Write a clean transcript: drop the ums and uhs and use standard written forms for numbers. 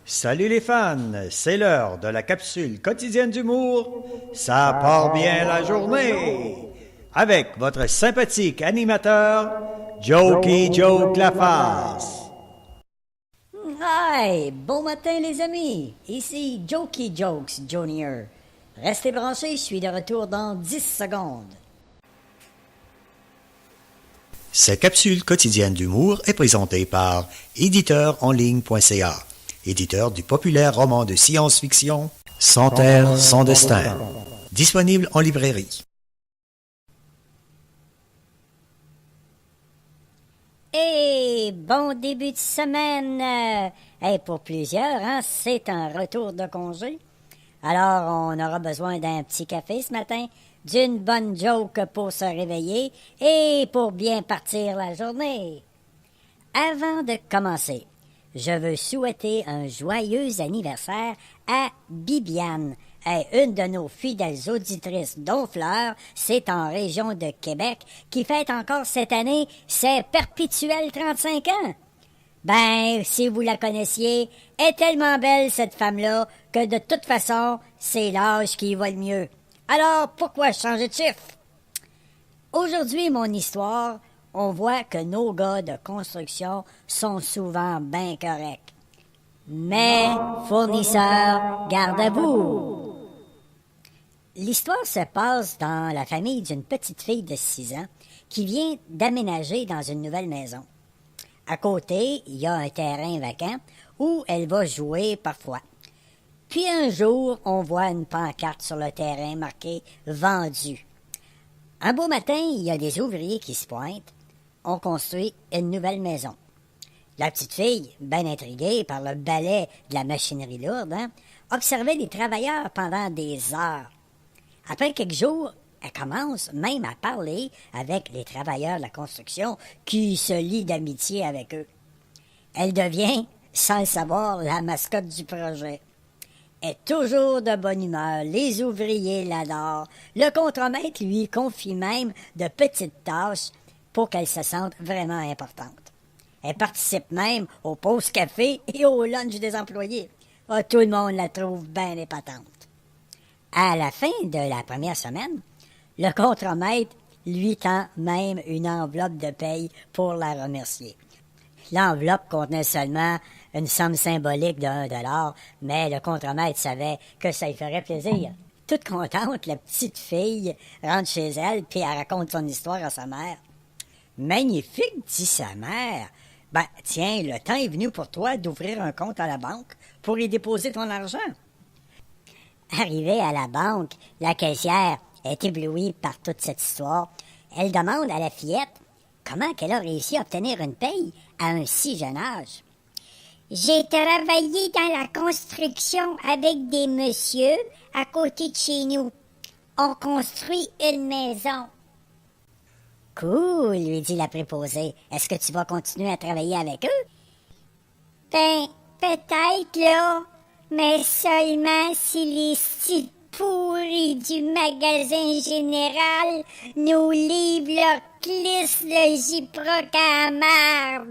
Salut les fans, c'est l'heure de la capsule quotidienne d'humour. Ça part bien la journée. Avec votre sympathique animateur, Jokey Joke Laface. Hi, bon matin les amis, ici Jokey Jokes Jr. Restez branchés, je suis de retour dans 10 secondes. Cette capsule quotidienne d'humour est présentée par éditeurenligne.ca, éditeur du populaire roman de science-fiction Sans terre, sans destin, disponible en librairie. Et bon début de semaine. Pour plusieurs, c'est un retour de congé. Alors, on aura besoin d'un petit café ce matin, d'une bonne joke pour se réveiller et pour bien partir la journée. Avant de commencer, je veux souhaiter un joyeux anniversaire à Bibiane, une de nos fidèles auditrices d'Honfleur, c'est en région de Québec, qui fête encore cette année ses perpétuels 35 ans. Ben, si vous la connaissiez, est tellement belle cette femme-là que de toute façon, c'est l'âge qui va le mieux. Alors, pourquoi changer de chiffre? Aujourd'hui, mon histoire, on voit que nos gars de construction sont souvent bien corrects. Mais, fournisseurs, garde à vous! L'histoire se passe dans la famille d'une petite fille de 6 ans qui vient d'aménager dans une nouvelle maison. À côté, il y a un terrain vacant où elle va jouer parfois. Puis un jour, on voit une pancarte sur le terrain marquée « Vendu ». Un beau matin, il y a des ouvriers qui se pointent. On construit une nouvelle maison. La petite fille, bien intriguée par le balai de la machinerie lourde, observait les travailleurs pendant des heures. Après quelques jours, elle commence même à parler avec les travailleurs de la construction qui se lient d'amitié avec eux. Elle devient, sans le savoir, la mascotte du projet. Elle est toujours de bonne humeur, les ouvriers l'adorent. Le contremaître lui confie même de petites tâches pour qu'elle se sente vraiment importante. Elle participe même aux pauses café et au lunch des employés. Tout le monde la trouve bien épatante. À la fin de la première semaine, le contremaître lui tend même une enveloppe de paye pour la remercier. L'enveloppe contenait seulement une somme symbolique de $1, mais le contremaître savait que ça lui ferait plaisir. Toute contente, la petite fille rentre chez elle puis elle raconte son histoire à sa mère. « Magnifique, dit sa mère. Ben, tiens, le temps est venu pour toi d'ouvrir un compte à la banque pour y déposer ton argent. » Arrivée à la banque, la caissière est éblouie par toute cette histoire. Elle demande à la fillette comment qu'elle a réussi à obtenir une paye à un si jeune âge. « J'ai travaillé dans la construction avec des messieurs à côté de chez nous. On construit une maison. » « Cool, lui dit la préposée. Est-ce que tu vas continuer à travailler avec eux? »« Ben, peut-être, là, mais seulement si les sites pourris du magasin général nous livrent leur clisse le gyproc à la marde. »